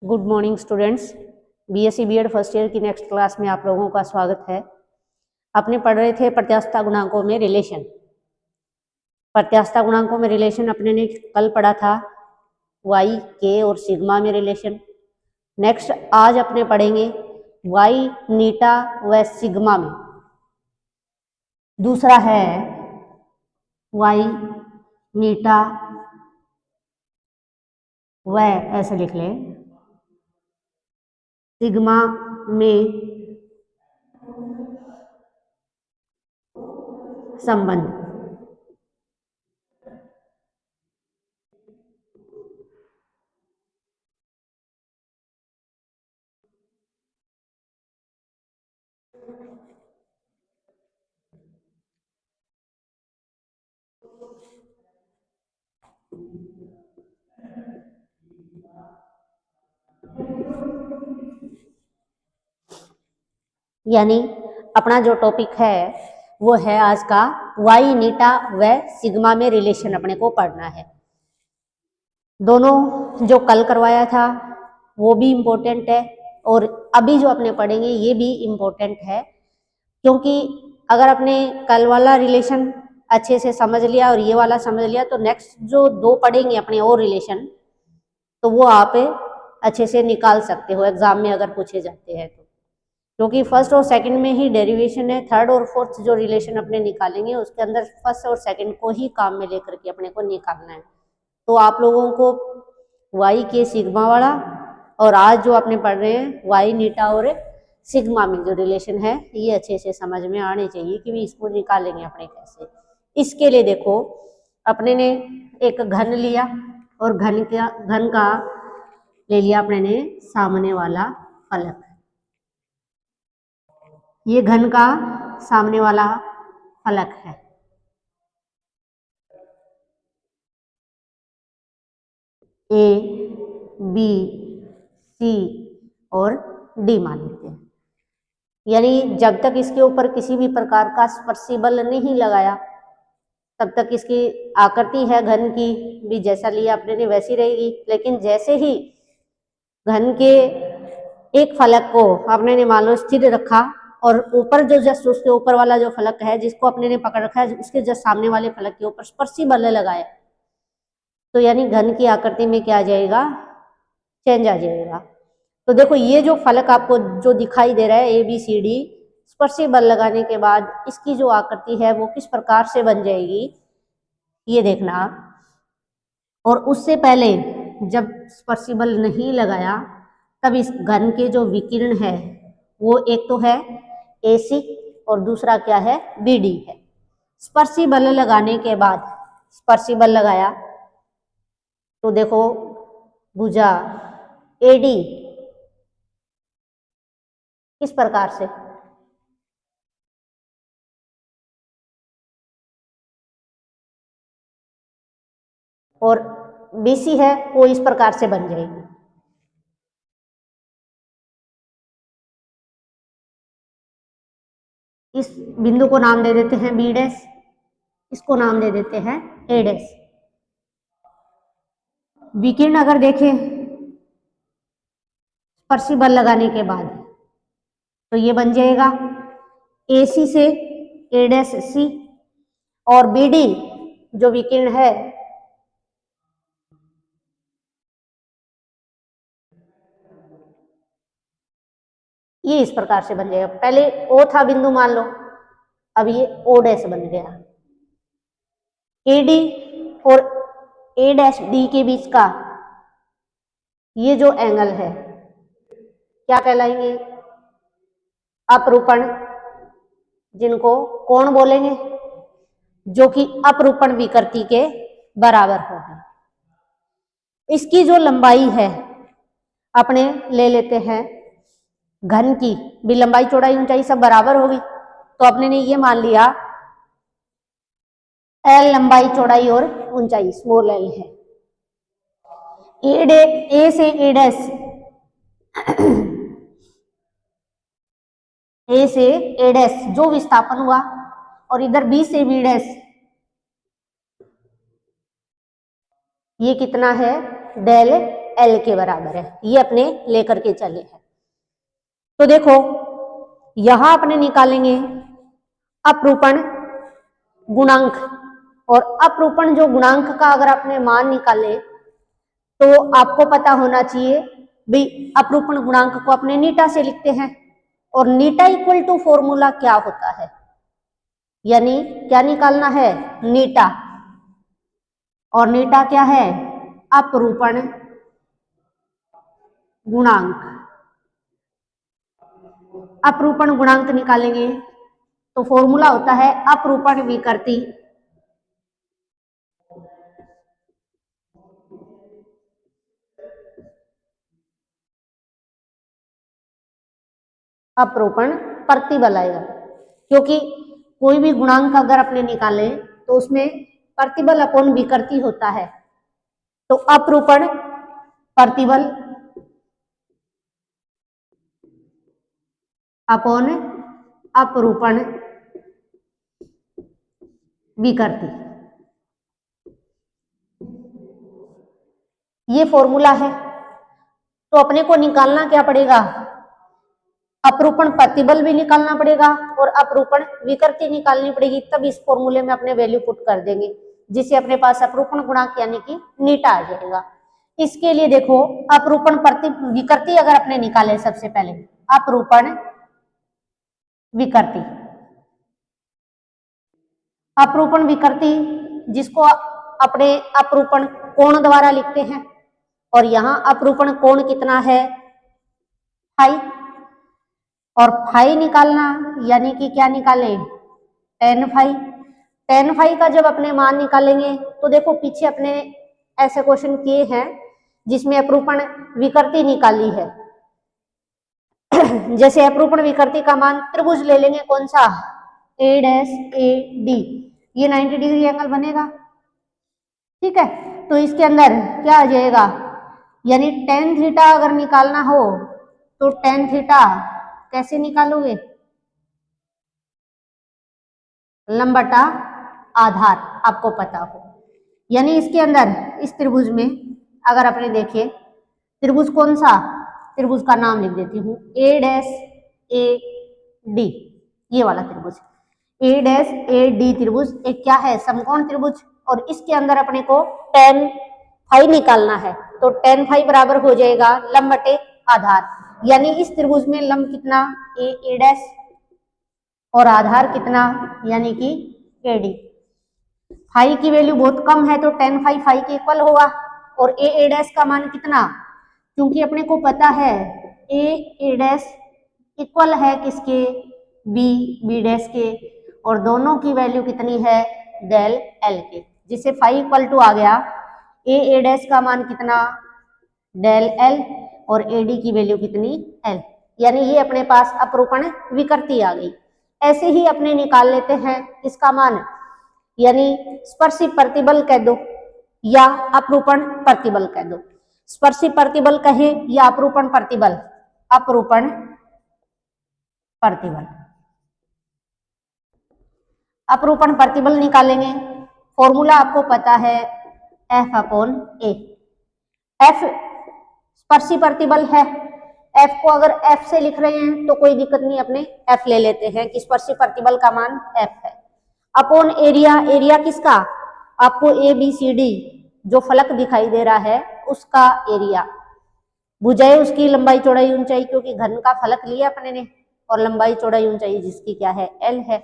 Good morning students. BSc BEd first year की next class में आप लोगों का स्वागत है। अपने पढ़ रहे थे प्रत्यास्थता गुणांकों में रिलेशन। प्रत्यास्थता गुणांकों में रिलेशन अपने ने कल पढ़ा था वाई के और सिग्मा में रिलेशन। नेक्स्ट आज अपने पढ़ेंगे वाई नीटा व सिग्मा में। दूसरा है वाई नीटा व ऐसे लिख लें सिग्मा में संबंध। यानी अपना जो टॉपिक है वो है आज का वाई नीटा व सिग्मा में रिलेशन अपने को पढ़ना है। दोनों जो कल करवाया था वो भी इम्पोर्टेंट है और अभी जो अपने पढ़ेंगे ये भी इम्पोर्टेंट है, क्योंकि अगर अपने कल वाला रिलेशन अच्छे से समझ लिया और ये वाला समझ लिया तो नेक्स्ट जो दो पढ़ेंगे अपने और रिलेशन तो वो आप अच्छे से निकाल सकते हो एग्जाम में अगर पूछे जाते हैं तो, क्योंकि फर्स्ट और सेकंड में ही डेरिवेशन है। थर्ड और फोर्थ जो रिलेशन अपने निकालेंगे उसके अंदर फर्स्ट और सेकंड को ही काम में लेकर के अपने को निकालना है। तो आप लोगों को वाई के सिग्मा वाला और आज जो अपने पढ़ रहे हैं वाई नीटा और सिग्मा में जो रिलेशन है ये अच्छे से समझ में आने चाहिए कि भी इसको निकालेंगे अपने कैसे। इसके लिए देखो अपने ने एक घन लिया और घन का ले लिया अपने ने सामने वाला फलक। ये घन का सामने वाला फलक है। ए बी सी और डी मान लेते हैं। यानी जब तक इसके ऊपर किसी भी प्रकार का स्पर्शी बल नहीं लगाया तब तक इसकी आकृति है घन की भी जैसा लिया अपने ने वैसी रहेगी। लेकिन जैसे ही घन के एक फलक को अपने ने मान लो स्थिर रखा और ऊपर जो जस्ट उसके ऊपर वाला जो फलक है जिसको अपने ने पकड़ रखा है उसके जस्ट सामने वाले फलक के ऊपर स्पर्शी बल लगाया तो यानी घन की आकृति में क्या आ जाएगा, चेंज आ जाएगा। तो देखो ये जो फलक आपको जो दिखाई दे रहा है ए बी सी डी, स्पर्शी बल लगाने के बाद इसकी जो आकृति है वो किस प्रकार से बन जाएगी ये देखना आप। और उससे पहले जब स्पर्शी बल नहीं लगाया तब इस घन के जो विकिरण है वो एक तो है AC और दूसरा क्या है BD है। स्पर्शी बल लगाने के बाद स्पर्शी बल लगाया तो देखो भुजा AD किस प्रकार से, और BC है वो इस प्रकार से बन जाएगी। इस बिंदु को नाम दे देते हैं B डैश, इसको नाम दे देते हैं A डैश। विकिरण अगर देखें स्पर्शी बल लगाने के बाद तो ये बन जाएगा AC से A डैश C और BD जो विकिरण है ये इस प्रकार से बन जाएगा। पहले O था बिंदु मान लो, अब ये O डैश बन गया। AD और A डैश D के बीच का ये जो एंगल है क्या कहलाएंगे, अपरूपण, जिनको कोण बोलेंगे, जो कि अपरूपण विकृति के बराबर होगी। इसकी जो लंबाई है अपने ले लेते हैं घन की भी, लंबाई चौड़ाई ऊंचाई सब बराबर होगी तो अपने ने ये मान लिया L लंबाई चौड़ाई और ऊंचाई स्मॉल l है। A से A डैश A से A डैश जो विस्थापन हुआ और इधर B से B डैश ये कितना है डेल एल के बराबर है, ये अपने लेकर के चले हैं। तो देखो यहां अपने निकालेंगे अपरूपण गुणांक, और अपरूपण जो गुणांक का अगर आपने मान निकाले तो आपको पता होना चाहिए भाई अपरूपण गुणांक को अपने नीटा से लिखते हैं, और नीटा इक्वल टू फॉर्मूला क्या होता है, यानी क्या निकालना है, नीटा, और नीटा क्या है, अपरूपण गुणांक। अपरूपण गुणांक निकालेंगे तो फॉर्मूला होता है अपरूपण विकृति अपरूपण प्रतिबल आएगा, क्योंकि कोई भी गुणांक अगर अपने निकाले तो उसमें प्रतिबल अपॉन विकृति होता है। तो अपरूपण प्रतिबल अपॉन अपरूपण विकृति, ये फॉर्मूला है। तो अपने को निकालना क्या पड़ेगा, अपरूपण प्रतिबल भी निकालना पड़ेगा और अपरूपण विकृति निकालनी पड़ेगी, तब इस फॉर्मूले में अपने वैल्यू पुट कर देंगे, जिससे अपने पास अपरूपण गुणांक यानी कि नीटा आ जाएगा। इसके लिए देखो अपरूपण विकृति अगर अपने निकाले, सबसे पहले अपरूपण विकृति, अपरूपण विकृति जिसको अपने अपरूपण कोण द्वारा लिखते हैं, और यहां अपरूपण कोण कितना है, फाई, और फाई निकालना यानी कि क्या निकाले, टेन फाई। टेन फाई का जब अपने मान निकालेंगे तो देखो पीछे अपने ऐसे क्वेश्चन किए हैं जिसमें अपरूपण विकृति निकाली है। जैसे अपरूपण विकृति का मान त्रिभुज ले लेंगे, कौन सा, ए डैश ए डी, ये 90 डिग्री एंगल बनेगा, ठीक है। तो इसके अंदर क्या आ जाएगा, यानी टेन थीटा अगर निकालना हो तो टेन थीटा कैसे निकालोगे, लंब बटा आधार, आपको पता हो। यानी इसके अंदर इस त्रिभुज में अगर अपने देखें, त्रिभुज कौन सा, त्रिभुज का नाम लिख देती हूँ, ए डैश ए डी, ये वाला त्रिभुज ए डैश ए डी त्रिभुज एक क्या है, समकोण त्रिभुज, और इसके अंदर अपने को टेन फाई निकालना है। तो टेन फाई बराबर हो जाएगा लंब बटे आधार, यानी इस त्रिभुज में लंब कितना, ए डैश, और आधार कितना, यानी कि ए डी। फाई की वैल्यू बहुत कम है तो टेन फाई फाई के इक्वल होगा, और ए डैश का मान कितना, क्योंकि अपने को पता है ए डैश इक्वल है किसके, बी डैश के, और दोनों की वैल्यू कितनी है, डेल एल के, जिससे फाई इक्वल टू आ गया ए डैश का मान कितना, डेल एल, और ए डी की वैल्यू कितनी, एल, यानी ये अपने पास अपरूपण विकृति आ गई। ऐसे ही अपने निकाल लेते हैं इसका मान, यानी स्पर्शी प्रतिबल कह दो या अपरूपण प्रतिबल कह दो। स्पर्शी प्रतिबल कहे या अपरूपण प्रतिबल, अपरूपण प्रतिबल, अपरूपण प्रतिबल निकालेंगे, फॉर्मूला आपको पता है एफ अपॉन ए। एफ स्पर्शी प्रतिबल है, एफ को अगर एफ से लिख रहे हैं तो कोई दिक्कत नहीं, अपने एफ ले लेते हैं कि स्पर्शी प्रतिबल का मान एफ है। अपॉन एरिया, एरिया किसका, आपको ए बी सी डी जो फलक दिखाई दे रहा है उसका एरिया, भुजाएं उसकी लंबाई चौड़ाई ऊंचाई, क्योंकि घन का फलक लिया अपने ने, और लंबाई चौड़ाई ऊंचाई जिसकी क्या है, एल है,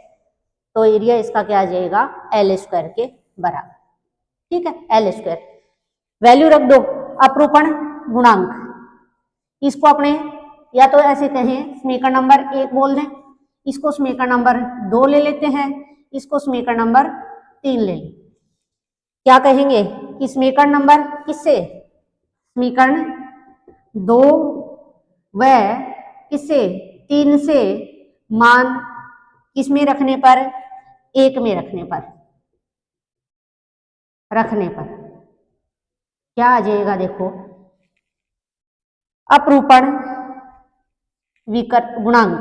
तो एरिया इसका क्या आ जाएगा, एल स्क्वायर के बराबर, ठीक है, एल स्क्वायर। वैल्यू रख दो अपरूपण गुणांक, इसको अपने या तो ऐसे कहें समीकरण नंबर 1 बोल दें, इसको समीकरण नंबर 2 ले लेते हैं, इसको समीकरण नंबर 3 ले लें। क्या कहेंगे कि समीकरण नंबर किससे, समीकरण 2 व किससे, 3 से मान किसमें रखने पर, 1 में रखने पर, क्या आ जाएगा, देखो अपरूपण गुणांक,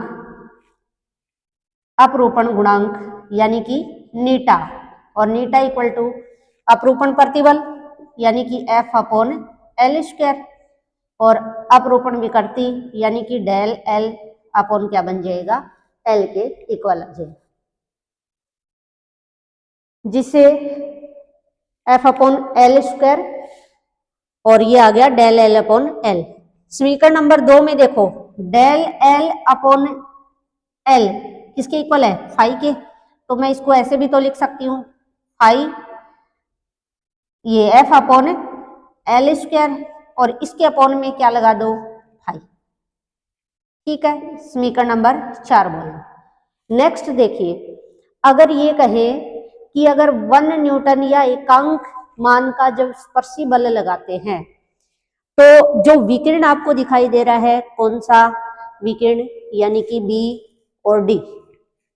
अपरूपण गुणांक यानी कि नीटा, और नीटा इक्वल टू अपरूपण प्रतिबल यानी कि एफ अपॉन एल स्क्वायर, और अपरोपण विकृति यानी कि डेल एल अपॉन क्या बन जाएगा, एल के इक्वल आ जाएगा, जिससे एफ अपॉन एल स्क्वायर और ये आ गया डेल एल अपॉन एल। समीकरण नंबर 2 में देखो डेल एल अपॉन एल किसके इक्वल है, फाई के, तो मैं इसको ऐसे भी तो लिख सकती हूँ फाई ये एफ अपॉन एल स्क्वायर और इसके अपॉन में क्या लगा दो, फाई। ठीक है, समीकरण नंबर 4 बोलो। नेक्स्ट देखिए, अगर ये कहे कि अगर 1 न्यूटन या एकांक मान का जब स्पर्शी बल लगाते हैं तो जो विकिरण आपको दिखाई दे रहा है कौन सा विकिरण, यानी कि बी और डी।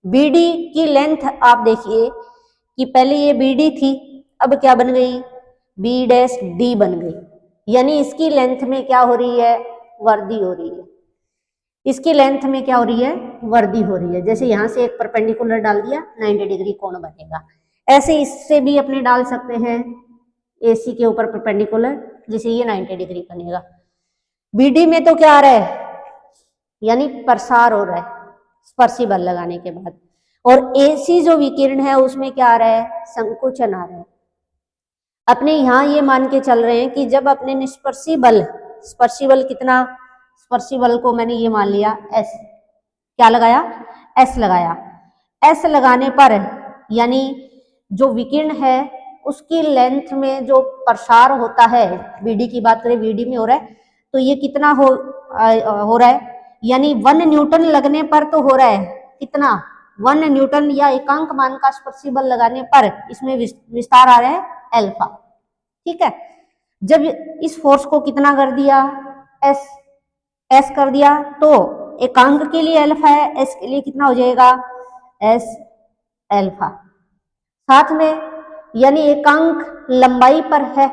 बी डी की लेंथ आप देखिए कि पहले ये बी डी थी, अब क्या बन गई, बी डैश डी बन गई, यानी इसकी लेंथ में क्या हो रही है, वृद्धि हो रही है। इसकी लेंथ में क्या हो रही है, वृद्धि हो रही है। जैसे यहां से एक परपेंडिकुलर डाल दिया 90 डिग्री कोण बनेगा, ऐसे इससे भी अपने डाल सकते हैं एसी के ऊपर परपेंडिकुलर, जिसे ये 90 डिग्री बनेगा। बीडी में तो क्या आ रहा है, यानी प्रसार हो रहा है स्पर्शी बल लगाने के बाद, और एसी जो विकिरण है उसमें क्या आ रहा है, संकुचन आ रहा है। अपने यहाँ ये मान के चल रहे हैं कि जब अपने निष्स्पर्शी बल, स्पर्शी बल कितना, स्पर्शी बल को मैंने ये मान लिया एस, क्या लगाया, एस लगाया। एस लगाने पर यानी जो विकिरण है उसकी लेंथ में जो प्रसार होता है, बीडी की बात करें बीडी में हो रहा है, तो ये कितना हो रहा है, यानी 1 न्यूटन लगने पर तो हो रहा है कितना, 1 न्यूटन या एकांक मान का स्पर्शी बल लगाने पर इसमें विस्तार आ रहा है अल्फा। ठीक है, जब इस फोर्स को कितना कर दिया, एस कर दिया, तो एकांक के लिए अल्फा है, एस के लिए कितना हो जाएगा, एस अल्फा। साथ में यानी एकांक लंबाई पर है,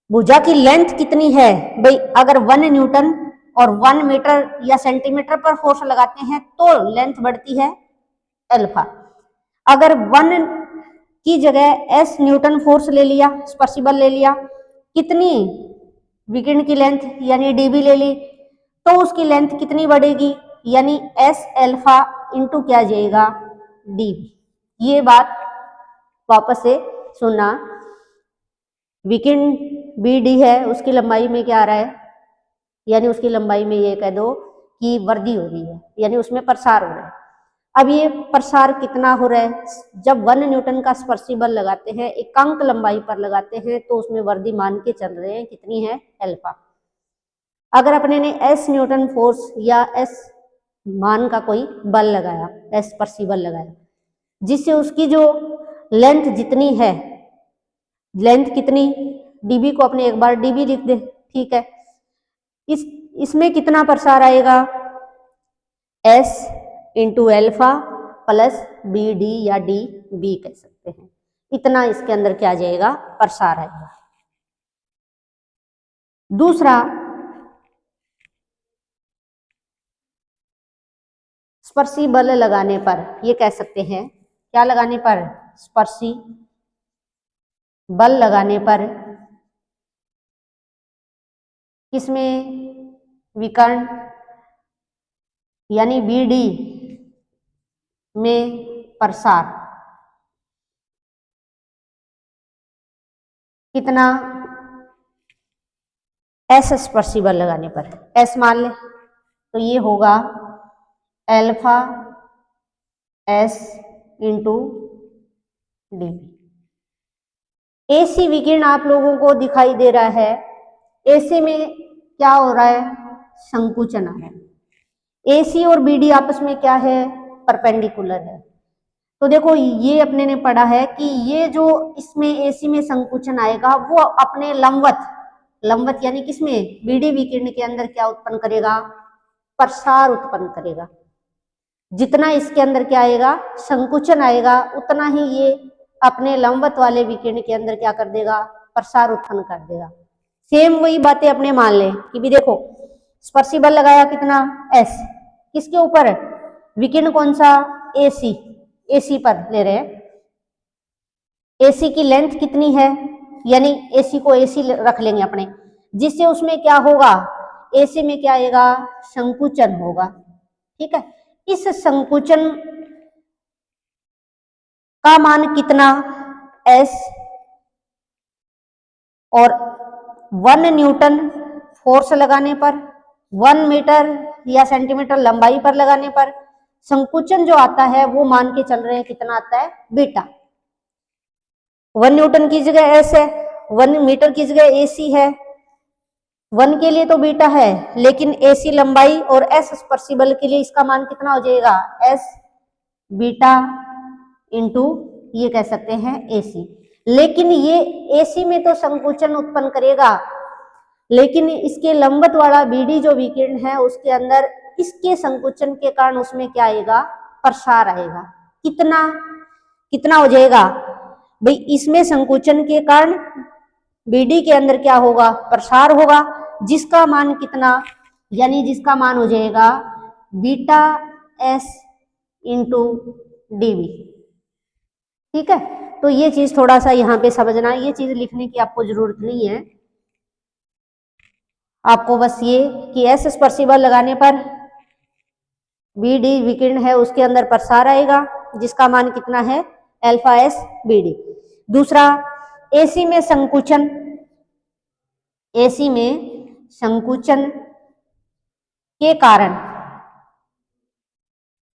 भुजा की लेंथ कितनी है भाई, अगर 1 न्यूटन और 1 मीटर या सेंटीमीटर पर फोर्स लगाते हैं तो लेंथ बढ़ती है अल्फा। अगर 1 की जगह एस न्यूटन फोर्स ले लिया, स्पर्शी बल ले लिया, कितनी विकिरण की लेंथ यानी डीबी ले ली, तो उसकी लेंथ कितनी बढ़ेगी, यानी एस अल्फा इंटू क्या जाएगा, डीबी। ये बात वापस से सुनना, विकिरण बी डी है उसकी लंबाई में क्या आ रहा है, यानी उसकी लंबाई में ये कह दो कि वृद्धि हो रही है, यानी उसमें प्रसार हो रहा है। अब ये प्रसार कितना हो रहा है, जब 1 न्यूटन का स्पर्शी बल लगाते हैं एकांक लंबाई पर लगाते हैं तो उसमें वृद्धि मान के चल रहे हैं कितनी है, अल्फा। अगर अपने ने एस न्यूटन फोर्स या एस मान का कोई बल लगाया, एस स्पर्शी बल लगाया, जिससे उसकी जो लेंथ जितनी है, लेंथ कितनी, डीबी को अपने एक बार डीबी लिख दे, ठीक है, इसमें कितना प्रसार आएगा, S into alpha plus B D या डी बी कह सकते हैं, इतना इसके अंदर क्या जाएगा, प्रसार आएगा। दूसरा, स्पर्शी बल लगाने पर ये कह सकते हैं, क्या लगाने पर, स्पर्शी बल लगाने पर किसमें, विकर्ण यानी बी डी में प्रसार कितना, एस स्पर्शी बल लगाने पर, एस मान ले तो ये होगा alpha S into dB. AC विकिरण आप लोगों को दिखाई दे रहा है, एसी में क्या हो रहा है, संकुचन आ रहा है। एसी और बीडी आपस में क्या है, परपेंडिकुलर है। तो देखो ये अपने ने पढ़ा है कि ये जो इसमें एसी में संकुचन आएगा वो अपने लंबवत यानी किसमें, बीडी विकिरण के अंदर क्या उत्पन्न करेगा, प्रसार उत्पन्न करेगा। जितना इसके अंदर क्या आएगा, संकुचन आएगा, उतना ही ये अपने लंबवत वाले विकिरण के अंदर क्या कर देगा, प्रसार उत्पन्न कर देगा। सेम वही बातें अपने मान लें कि भी देखो स्पर्शी बल लगाया कितना, एस, किसके ऊपर, विकिरण कौन सा, एसी, एसी पर ले रहे हैं। एसी की लेंथ कितनी है, यानी एसी को एसी रख लेंगे अपने, जिससे उसमें क्या होगा, AC में क्या आएगा, संकुचन होगा। ठीक है, इस संकुचन का मान कितना, S, और 1 न्यूटन फोर्स लगाने पर, 1 मीटर या सेंटीमीटर लंबाई पर लगाने पर संकुचन जो आता है वो मान के चल रहे हैं कितना आता है, बीटा। 1 न्यूटन की जगह S है, 1 मीटर की जगह AC है, 1 के लिए तो बीटा है, लेकिन AC लंबाई और S स्पर्शिबल के लिए इसका मान कितना हो जाएगा, S बीटा इंटू ये कह सकते हैं AC। लेकिन ये AC में तो संकुचन उत्पन्न करेगा, लेकिन इसके लंबवत वाला BD जो विकिरण है उसके अंदर इसके संकुचन के कारण उसमें क्या आएगा, प्रसार आएगा। कितना कितना हो जाएगा भाई, इसमें संकुचन के कारण BD के अंदर क्या होगा, प्रसार होगा, जिसका मान कितना, यानी जिसका मान हो जाएगा बीटा S इंटू DV। ठीक है, तो ये चीज थोड़ा सा यहाँ पे समझना, ये चीज लिखने की आपको जरूरत नहीं है, आपको बस ये कि S स्पर्शिबल लगाने पर BD विकिरण है उसके अंदर प्रसार आएगा, जिसका मान कितना है, अल्फा S BD। दूसरा, AC में संकुचन, AC में संकुचन के कारण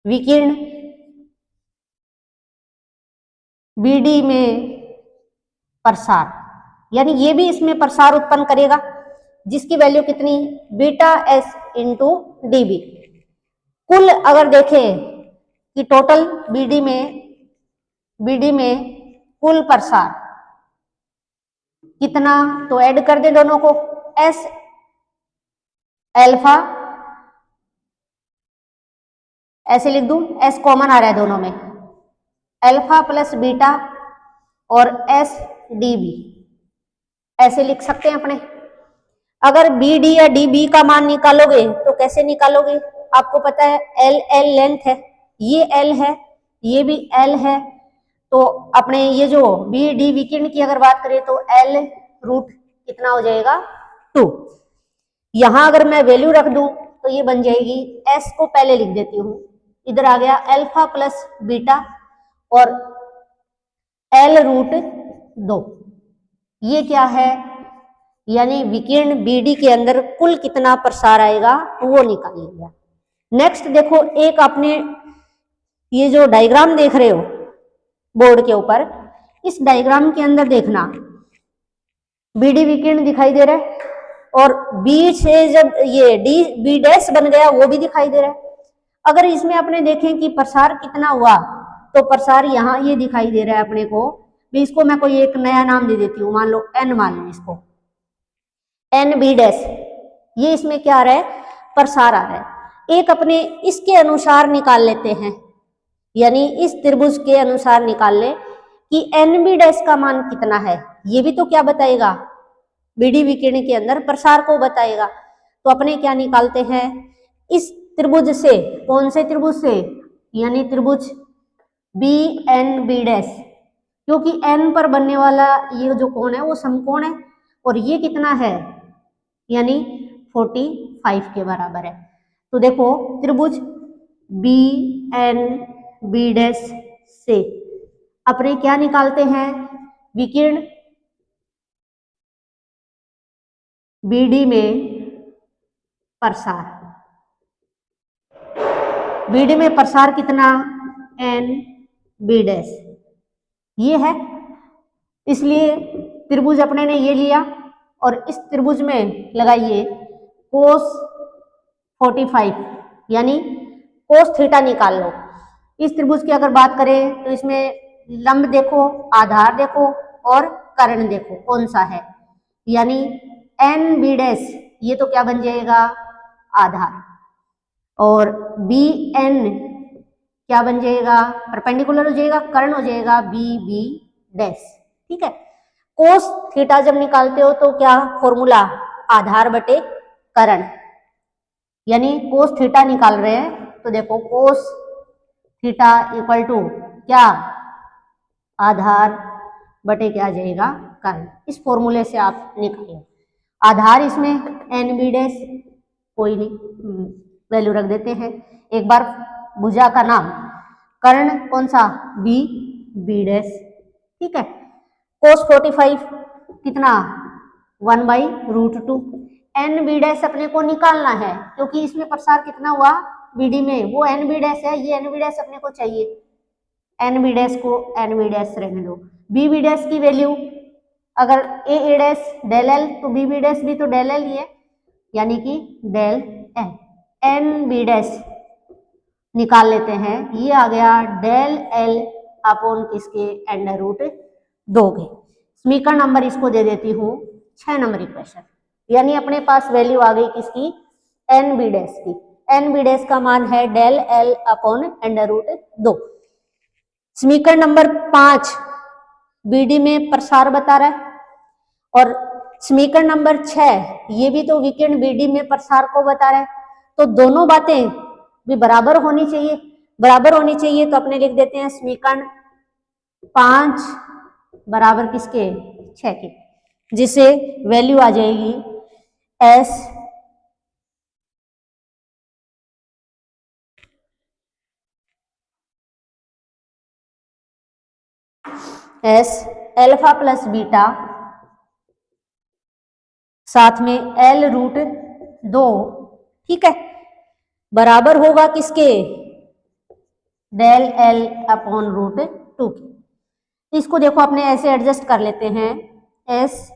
विकिरण BD में प्रसार, यानी ये भी इसमें प्रसार उत्पन्न करेगा, जिसकी वैल्यू कितनी, बीटा S इंटू DB। कुल अगर देखें कि टोटल BD में कुल प्रसार कितना, तो ऐड कर दे दोनों को, S अल्फा, ऐसे लिख दूं, S कॉमन आ रहा है दोनों में, अल्फा प्लस बीटा और S DB, ऐसे लिख सकते हैं अपने। अगर BD या DB का मान निकालोगे तो कैसे निकालोगे, आपको पता है L लेंथ है, ये L है, ये भी L है, तो अपने ये जो BD विकिरण की अगर बात करें तो L रूट कितना हो जाएगा, 2। यहां अगर मैं वैल्यू रख दूं तो ये बन जाएगी, S को पहले लिख देती हूं, इधर आ गया अल्फा प्लस बीटा और L रूट 2, ये क्या है, यानी विकिरण BD के अंदर कुल कितना प्रसार आएगा वो निकाल लिया। नेक्स्ट देखो, एक आपने ये जो डायग्राम देख रहे हो बोर्ड के ऊपर, इस डायग्राम के अंदर देखना BD विकिरण दिखाई दे रहा है, और B से जब ये B डैश बन गया वो भी दिखाई दे रहा है। अगर इसमें अपने देखें कि प्रसार कितना हुआ, तो प्रसार यहाँ ये दिखाई दे रहा है अपने को, इसको मैं कोई एक नया नाम दे देती हूँ, मान लो N, मान लो इसको NB डैश, ये इसमें क्या आ रहा है, प्रसार आ रहा है। एक अपने इसके अनुसार निकाल लेते हैं, यानी इस त्रिभुज के अनुसार निकाल ले कि NB डैश का मान कितना है, ये भी तो क्या बताएगा, BD विकिरण के अंदर प्रसार को बताएगा। तो अपने क्या निकालते हैं, इस त्रिभुज से, कौन से त्रिभुज से, यानी त्रिभुज BNB डैश, क्योंकि N पर बनने वाला ये जो कोण है वो समकोण है, और ये कितना है, यानी 45 के बराबर है। तो देखो त्रिभुज BNB डैश से अपने क्या निकालते हैं, विकिरण BD में प्रसार, BD में प्रसार कितना, NB डैश, ये है, इसलिए त्रिभुज अपने ने ये लिया, और इस त्रिभुज में लगाइए cos 45, यानी cos थीटा निकाल लो। इस त्रिभुज की अगर बात करें तो इसमें लंब देखो, आधार देखो और कर्ण देखो कौन सा है, यानी NB डैश, ये तो क्या बन जाएगा, आधार, और BN क्या बन जाएगा, परपेंडिकुलर हो जाएगा, कर्ण हो जाएगा BB डैश। ठीक है, कोस थीटा जब निकालते हो तो क्या फॉर्मूला, आधार बटे कर्ण, यानी कोस थीटा निकाल रहे हैं तो देखो कोस थीटा इक्वल टू क्या, आधार बटे क्या आ जाएगा, कर्ण। इस फॉर्मूले से आप निकालें। आधार इसमें एन बी डैश, कोई नहीं, वैल्यू रख देते हैं। एक बार भुजा का नाम, कर्ण कौन सा, बी, बी डैश, ठीक है। cos 45 कितना, 1/√2। एन बी डैश अपने को निकालना है क्योंकि इसमें प्रसार कितना हुआ बीडी में, वो एन बी डैश है, ये एन बी डैश अपने को चाहिए। एन बी डैश को एन बी डैश रहने दो। बी बी डैश की वैल्यू, अगर ए डैश डेल एल तो बी बी डैश भी तो डेल एल ही है, यानी कि del L. N B dash निकाल लेते हैं, ये आ गया डेल एल अपॉन किसके, √2 के। समीकरण नंबर इसको दे देती हूँ 6 नंबर इक्वेशन, यानी अपने पास वैल्यू आ गई किसकी, एन बी डैश की। एन बी डैश का मान है डेल एल अपॉन √2। समीकरण नंबर 5 बीडी में प्रसार बता रहा है, और समीकरण नंबर 6 ये भी तो विकिरण बीडी में प्रसार को बता रहा है, तो दोनों बातें भी बराबर होनी चाहिए। बराबर होनी चाहिए तो अपने लिख देते हैं समीकरण 5 बराबर किसके, 6 के, जिसे वैल्यू आ जाएगी एस अल्फा प्लस बीटा साथ में L√2, ठीक है, बराबर होगा किसके, डेल एल अपॉन √2 के। इसको देखो अपने ऐसे एडजस्ट कर लेते हैं, एस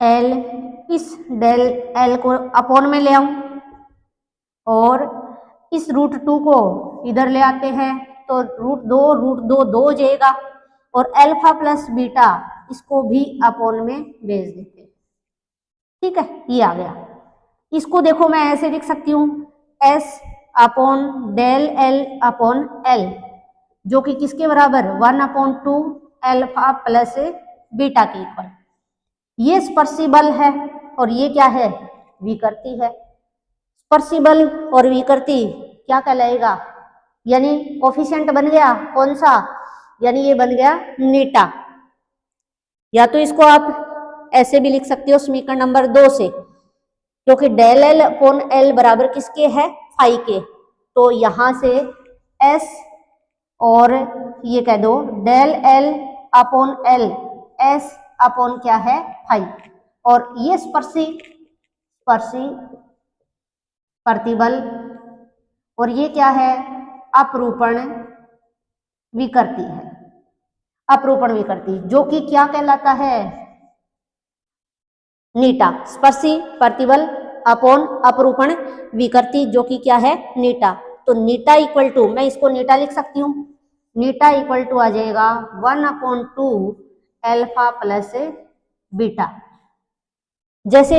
एल, इस डेल एल को अपॉन में ले आऊं और इस √2 को इधर ले आते हैं तो √2 2 हो जाएगा, और अल्फा प्लस बीटा इसको भी अपॉन में भेज देते हैं, ठीक है, ये आ गया। इसको देखो मैं ऐसे लिख सकती हूँ S upon del L upon L, जो कि किसके बराबर, 1/2 अल्फा प्लस बीटा के इक्वल। ये स्पर्शिबल है और ये क्या है, विकृति है। स्पर्शिबल और विकृति क्या कहलाएगा, यानी कोफिशिएंट बन गया कौन सा, यानी ये बन गया नीटा। या तो इसको आप ऐसे भी लिख सकते हो समीकरण नंबर 2 से, क्योंकि डेल एल अपॉन एल बराबर किसके है, फाई के, तो यहां से एस और ये कह दो del L upon L, S upon क्या है, फाई, और ये स्पर्शी प्रतिबल, और ये क्या है, अपरूपण विकृति है। अपरूपण विकृति जो कि क्या कहलाता है, नीटा। स्पर्शी प्रतिबल अपॉन अपरूपण विकृति जो कि क्या है, नीटा। तो नीटा इक्वल टू, मैं इसको नीटा लिख सकती हूँ, नीटा इक्वल टू आ जाएगा 1/2 अल्फा प्लस बीटा। जैसे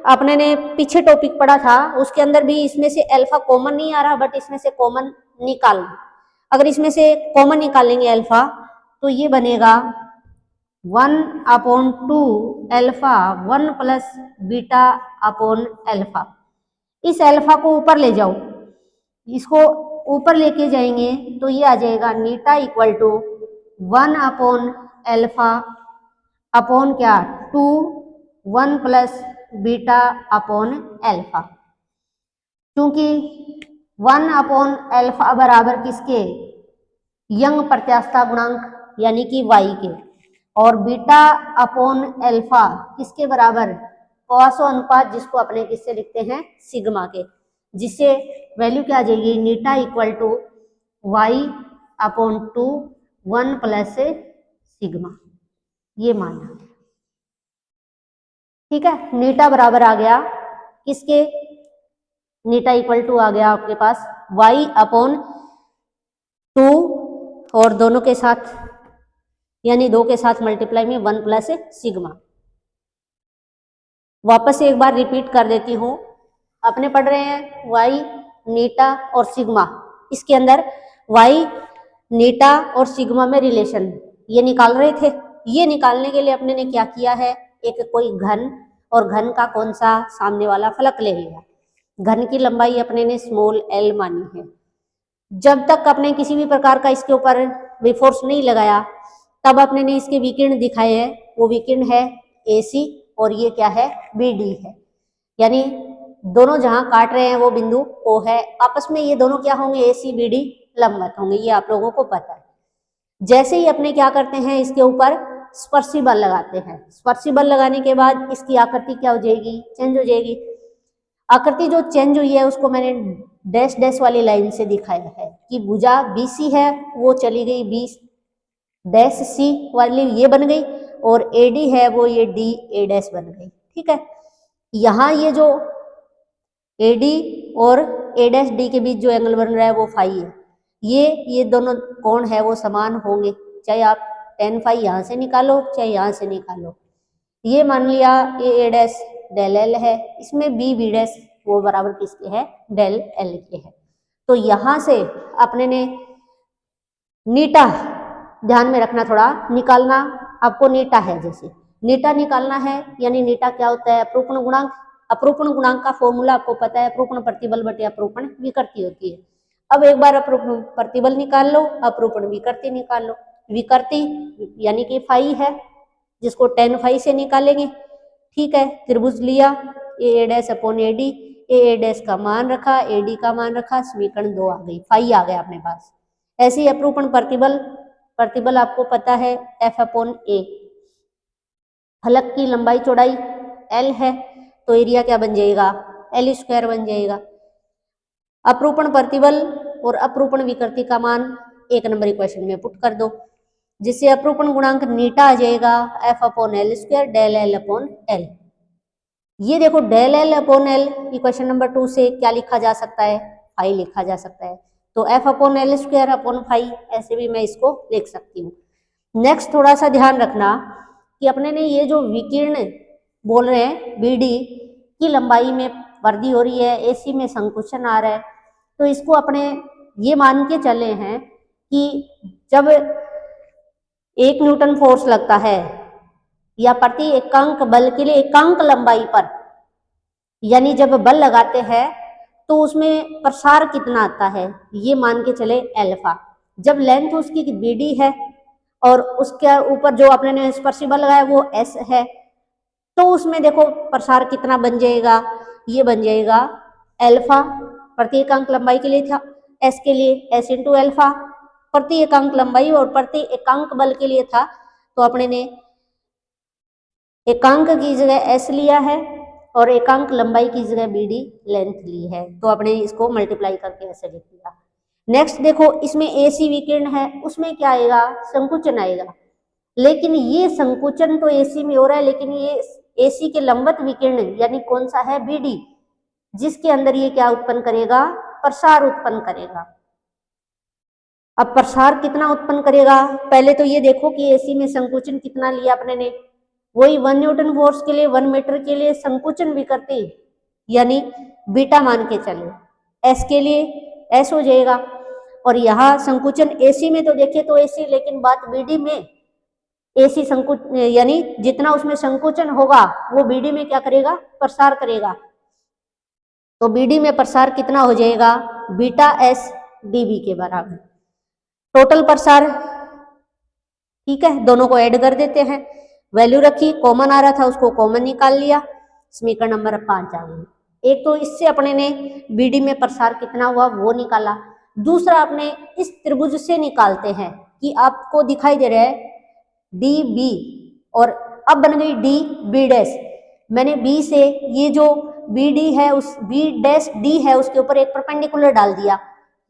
आपने ने पीछे टॉपिक पढ़ा था उसके अंदर भी इसमें से अल्फा कॉमन नहीं आ रहा, बट इसमें से कॉमन निकालना। अगर इसमें से कॉमन निकालेंगे अल्फा तो ये बनेगा 1/2 alpha 1 plus beta upon alpha. इस अल्फा को ऊपर ले जाओ, इसको ऊपर लेके जाएंगे तो ये आ जाएगा नीटा इक्वल टू 1/अल्फा अपॉन क्या 2 1 प्लस बीटा अपॉन अल्फा। क्योंकि 1/अल्फा बराबर किसके, यंग प्रत्यास्थता गुणांक यानी कि y के, और बीटा अपॉन अल्फा किसके बराबर, पॉइसन अनुपात, जिसको अपने किससे लिखते हैं, सिग्मा के, जिससे वैल्यू क्या आ जाएगी, नीटा equal to y/2 1 plus sigma, ये मान, ठीक है। नीटा बराबर आ गया किसके, नीटा इक्वल टू आ गया आपके पास y/2 और दोनों के साथ यानी 2 के साथ मल्टीप्लाई में 1 प्लस सिग्मा। वापस से एक बार रिपीट कर देती हूँ, अपने पढ़ रहे हैं y नीटा और सिग्मा, इसके अंदर y नीटा और सिग्मा में रिलेशन ये निकाल रहे थे। ये निकालने के लिए अपने ने क्या किया है, एक कोई घन और घन का कौन सा सामने वाला फलक ले लिया। घन की लंबाई अपने ने स्मॉल l मानी है। जब तक अपने किसी भी प्रकार का इसके ऊपर फोर्स नहीं लगाया तब अपने ने इसके विकिरण दिखाए हैं, वो विकिरण है AC और ये क्या है, बी डी है। यानी दोनों जहां काट रहे हैं वो बिंदु ओ है, आपस में ये दोनों क्या होंगे, ए सी बी डी लंबवत होंगे, ये आप लोगों को पता है। जैसे ही अपने क्या करते हैं, इसके ऊपर स्पर्शी बल लगाते हैं, स्पर्शी बल लगाने के बाद इसकी आकृति क्या हो जाएगी, चेंज हो जाएगी। आकृति जो चेंज हुई है उसको मैंने डैश डैश वाली लाइन से दिखाया है कि भुजा BC है वो चली गई बी डैश सी वाली, ये बन गई, और AD है वो ये D A डैश बन गई। ठीक है, यहाँ ये जो AD और A डैश D के बीच जो एंगल बन रहा है वो फाई है, ये दोनों कोण है वो समान होंगे, चाहे आप tan फाई यहाँ से निकालो चाहे यहाँ से निकालो। ये मान लिया A डैश डेल L है, इसमें B डैश वो बराबर किसके है, डेल L के है। तो यहाँ से अपने ने नीटा ध्यान में रखना, थोड़ा निकालना आपको नीटा है, जैसे नीटा निकालना है, यानी नीटा क्या होता है, अपरूपण गुणांक। अपरूपण गुणांक का फॉर्मूला आपको पता है, अपरूपण प्रतिबल बटे अपरूपण विकृति होती है। अब एक बार अपरूपण प्रतिबल निकाल लो, अपरूपण विकृति निकाल लो। विकृति यानी कि फाई है, जिसको tan फाई से निकालेंगे। ठीक है, त्रिभुज लिया, A dash upon AD, A dash का मान रखा, AD का मान रखा, समीकरण 2 आ गई, फाई आ गया अपने पास। ऐसे ही अपरूपण प्रतिबल आपको पता है F अपॉन A, फलक की लंबाई चौड़ाई L है तो एरिया क्या बन जाएगा, L स्क्वायर बन जाएगा। अपरूपण प्रतिबल और अपरूपण विकृति का मान 1 नंबर इक्वेशन में पुट कर दो, जिससे अपरूपण गुणांक नीटा आ जाएगा F upon L square del L upon L। ये देखो del L upon L equation number 2 से क्या लिखा जा सकता है, फाई लिखा जा सकता है। तो F upon L square upon phi, ऐसे भी मैं इसको लिख सकती हूँ। नेक्स्ट थोड़ा सा ध्यान रखना कि अपने ने ये जो विकीर्ण बोल रहे हैं BD की लंबाई में वृद्धि हो रही है, AC में संकुचन आ रहा है, तो इसको अपने ये मान के चले हैं कि जब 1 न्यूटन फोर्स लगता है या प्रति एकांक बल के लिए एकांक लंबाई पर, यानी जब बल लगाते हैं तो उसमें प्रसार कितना आता है, ये मान के चले अल्फा। जब लेंथ उसकी BD है और उसके ऊपर जो अपने ने स्पर्शी बल लगाया वो S है, तो उसमें देखो प्रसार कितना बन जाएगा, ये बन जाएगा अल्फा, प्रति एकांक लंबाई के लिए था, S के लिए S इंटू अल्फा, प्रति एकांक लंबाई और प्रति एकांक बल के लिए था, तो अपने ने एकांक की जगह S लिया है और एकांक लंबाई की जगह BD लेंथ ली है, तो आपने इसको मल्टीप्लाई करके ऐसे लिख दिया। नेक्स्ट देखो, इसमें AC विकिरण है, उसमें क्या आएगा, संकुचन आएगा, लेकिन ये संकुचन तो AC में हो रहा है, लेकिन ये AC के लंबवत विकिरण यानी कौन सा है, BD, जिसके अंदर ये क्या उत्पन्न करेगा, प्रसार उत्पन्न करेगा। अब प्रसार कितना उत्पन्न करेगा, पहले तो ये देखो कि AC में संकुचन कितना लिया अपने ने, वही 1 न्यूटन फोर्स के लिए 1 मीटर के लिए संकुचन विकृति यानी बीटा मान के चलो, S के लिए S हो जाएगा। और यहाँ संकुचन AC में तो देखे तो AC, लेकिन बात BD में AC संकुचन यानी जितना उसमें संकुचन होगा वो BD में क्या करेगा, प्रसार करेगा। तो BD में प्रसार कितना हो जाएगा, बीटा S DB के बराबर। टोटल प्रसार, ठीक है, दोनों को ऐड कर देते हैं, वैल्यू रखी, कॉमन आ रहा था उसको कॉमन निकाल लिया, समीकरण नंबर 5 आ गई। एक तो इससे अपने ने BD में प्रसार कितना हुआ वो निकाला, दूसरा अपने इस त्रिभुज से निकालते हैं कि आपको दिखाई दे रहा है DB और अब बन गई DB डैश। मैंने B से ये जो BD है उस B डैश D है उसके ऊपर एक परपेंडिकुलर डाल दिया,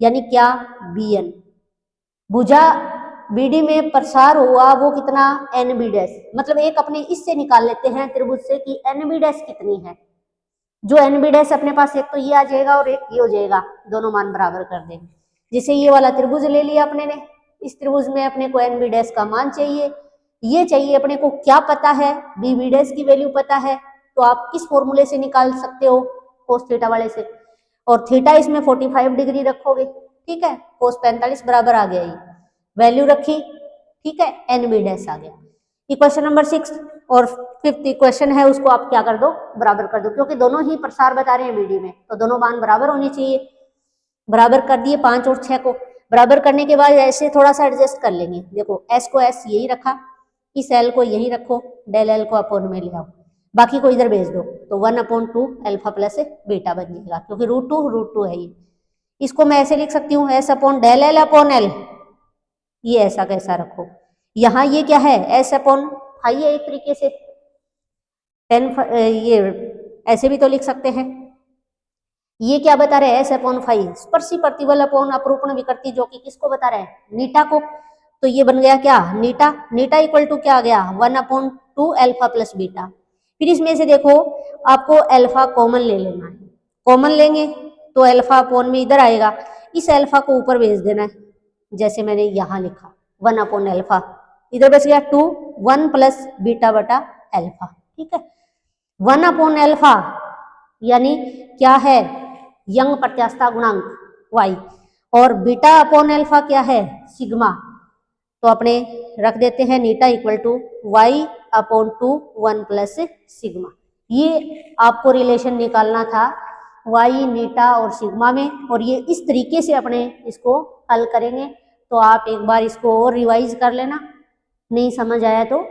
यानी क्या, BN। भुजा BD में प्रसार हुआ वो कितना, NB डैश, मतलब एक अपने इससे निकाल लेते हैं त्रिभुज से कि NB डैश कितनी है। जो NB डैश अपने पास एक तो ये आ जाएगा और एक ये हो जाएगा, दोनों मान बराबर कर देंगे। जैसे ये वाला त्रिभुज ले लिया अपने ने, इस त्रिभुज में अपने को NB डैश का मान चाहिए, ये चाहिए अपने को, क्या पता है, BB डैश की वैल्यू पता है, तो आप किस फॉर्मूले से निकाल सकते हो, कोस थीटा वाले से, और थीटा इसमें 45 डिग्री रखोगे, ठीक है, कोस 45 बराबर आ गया, ये वैल्यू रखी, ठीक है, NB डैश आ गया। इक्वेशन नंबर 6 और 5th इक्वेशन है उसको आप क्या कर दो, बराबर कर दो, क्योंकि दोनों ही प्रसार बता रहे हैं BD में, तो दोनों मान बराबर होने चाहिए। बराबर कर दिए 5 और 6 को, बराबर करने के बाद ऐसे थोड़ा सा एडजस्ट कर लेंगे। देखो S को S यही रखा, इस L को यही रखो, डेल L को अपॉन में ले आओ, बाकी को इधर भेज दो तो 1/2 अल्फा प्लस बीटा बन जाएगा, क्योंकि √2 है ये। इसको मैं ऐसे लिख सकती हूँ S/del L/L, ये ऐसा कैसा रखो। यहाँ ये क्या है, S/phi है एक तरीके से, 10 ये ऐसे भी तो लिख सकते हैं। ये क्या बता रहे हैं, S/phi स्पर्शी प्रतिबल अपॉन अपरूपण विकृति, जो कि किसको बता रहे हैं, नीटा को। तो ये बन गया क्या, नीटा इक्वल टू क्या आ गया, 1/2 अल्फा प्लस बीटा। फिर इसमें से देखो आपको अल्फा कॉमन ले लेना है, कॉमन लेंगे तो अल्फा अपॉन में इधर आएगा, इस अल्फा को ऊपर भेज देना है, जैसे मैंने यहाँ लिखा 1/अल्फा, इधर बच गया 2, 1 प्लस बीटा बटा अल्फा, ठीक है। 1/अल्फा यानी क्या है, यंग प्रत्यास्थता गुणांक y, और बीटा अपॉन अल्फा क्या है, सिग्मा। तो अपने रख देते हैं नीटा equal to y/2 1 plus sigma. ये आपको रिलेशन निकालना था y, नीटा और सिग्मा में, और ये इस तरीके से अपने इसको हल करेंगे। तो आप एक बार इसको और रिवाइज कर लेना, नहीं समझ आया तो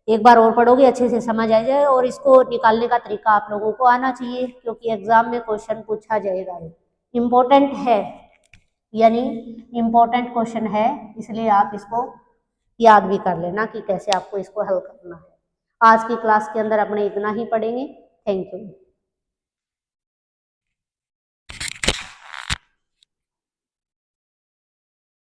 एक बार और पढ़ोगे अच्छे से समझ आ जाए, और इसको निकालने का तरीका आप लोगों को आना चाहिए, क्योंकि एग्जाम में क्वेश्चन पूछा जाएगा, इम्पोर्टेंट है, यानी इम्पोर्टेंट क्वेश्चन है, इसलिए आप इसको याद भी कर लेना कि कैसे आपको इसको हल करना है। आज की क्लास के अंदर अपने इतना ही पढ़ेंगे। Thank you.